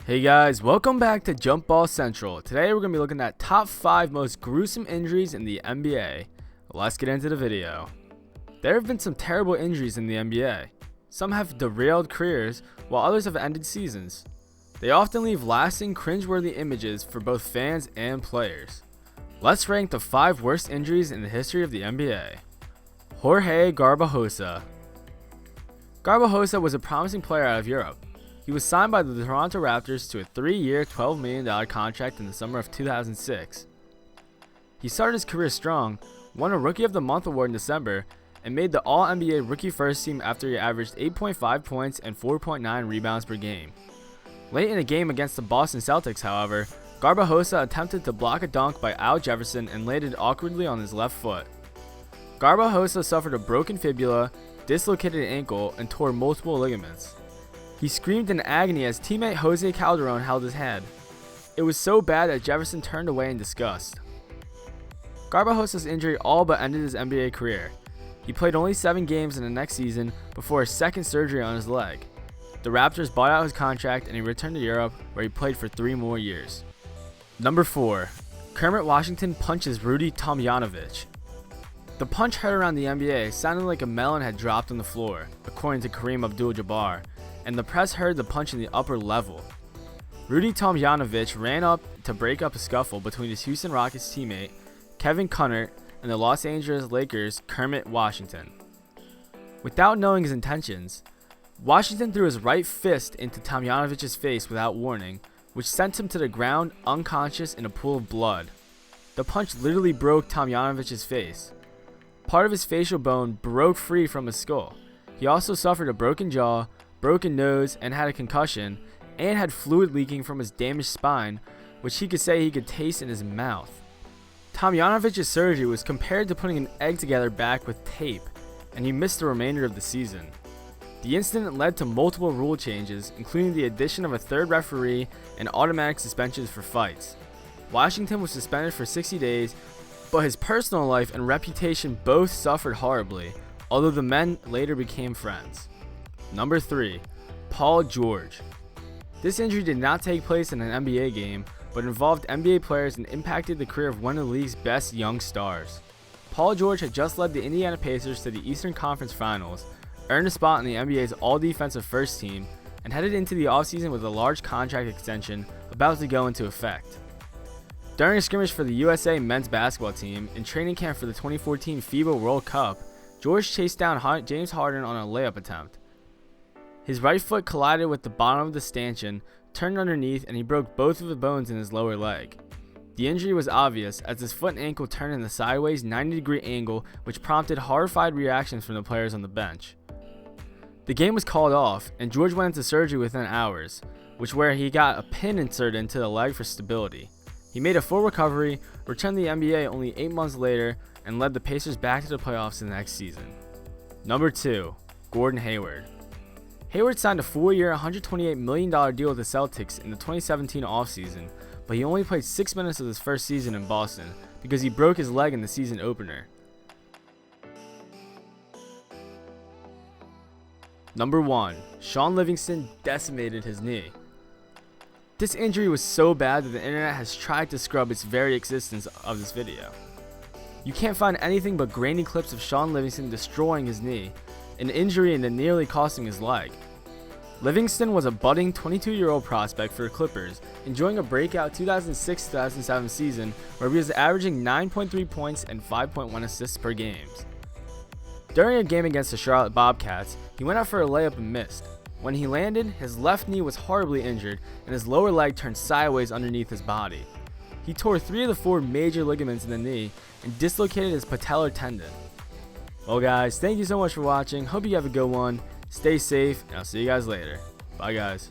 Hey guys, welcome back to Jump Ball Central. Today we're going to be looking at top 5 most gruesome injuries in the NBA. Let's get into the video. There have been some terrible injuries in the NBA. Some have derailed careers, while others have ended seasons. They often leave lasting, cringeworthy images for both fans and players. Let's rank the 5 worst injuries in the history of the NBA. Jorge Garbajosa. Garbajosa was a promising player out of Europe. He was signed by the Toronto Raptors to a 3-year, $12 million contract in the summer of 2006. He started his career strong, won a Rookie of the Month award in December, and made the All-NBA Rookie First Team after he averaged 8.5 points and 4.9 rebounds per game. Late in a game against the Boston Celtics, however, Garbajosa attempted to block a dunk by Al Jefferson and landed awkwardly on his left foot. Garbajosa suffered a broken fibula, dislocated an ankle, and tore multiple ligaments. He screamed in agony as teammate Jose Calderon held his head. It was so bad that Jefferson turned away in disgust. Garbajosa's injury all but ended his NBA career. He played only 7 games in the next season before a second surgery on his leg. The Raptors bought out his contract and he returned to Europe, where he played for 3 more years. Number 4. Kermit Washington punches Rudy Tomjanovich. The punch heard around the NBA sounded like a melon had dropped on the floor, according to Kareem Abdul-Jabbar, and the press heard the punch in the upper level. Rudy Tomjanovich ran up to break up a scuffle between his Houston Rockets teammate, Kevin Cunnert, and the Los Angeles Lakers' Kermit Washington. Without knowing his intentions, Washington threw his right fist into Tomjanovich's face without warning, which sent him to the ground unconscious in a pool of blood. The punch literally broke Tomjanovich's face. Part of his facial bone broke free from his skull. He also suffered a broken jaw, broken nose, and had a concussion, and had fluid leaking from his damaged spine, which he could say he could taste in his mouth. Tomjanovich's surgery was compared to putting an egg together back with tape, and he missed the remainder of the season. The incident led to multiple rule changes, including the addition of a third referee and automatic suspensions for fights. Washington was suspended for 60 days, but his personal life and reputation both suffered horribly, although the men later became friends. Number 3. Paul George. This injury did not take place in an NBA game, but involved NBA players and impacted the career of one of the league's best young stars. Paul George had just led the Indiana Pacers to the Eastern Conference Finals, earned a spot on the NBA's All-Defensive First Team, and headed into the offseason with a large contract extension about to go into effect. During a scrimmage for the USA men's basketball team in training camp for the 2014 FIBA World Cup, George chased down James Harden on a layup attempt. His right foot collided with the bottom of the stanchion, turned underneath, and he broke both of the bones in his lower leg. The injury was obvious as his foot and ankle turned in a sideways 90-degree angle, which prompted horrified reactions from the players on the bench. The game was called off, and George went into surgery within hours, where he got a pin inserted into the leg for stability. He made a full recovery, returned to the NBA only 8 months later, and led the Pacers back to the playoffs the next season. Number 2. Gordon Hayward. Hayward signed a 4-year, $128 million deal with the Celtics in the 2017 offseason, but he only played 6 minutes of his first season in Boston because he broke his leg in the season opener. Number 1. Shaun Livingston decimated his knee. This injury was so bad that the internet has tried to scrub its very existence of this video. You can't find anything but grainy clips of Shaun Livingston destroying his knee, an injury and then nearly costing his leg. Livingston was a budding 22-year-old prospect for the Clippers, enjoying a breakout 2006-2007 season where he was averaging 9.3 points and 5.1 assists per game. During a game against the Charlotte Bobcats, he went out for a layup and missed. When he landed, his left knee was horribly injured and his lower leg turned sideways underneath his body. He tore 3 of the 4 major ligaments in the knee and dislocated his patellar tendon. Well guys, thank you so much for watching. Hope you have a good one. Stay safe, and I'll see you guys later. Bye guys.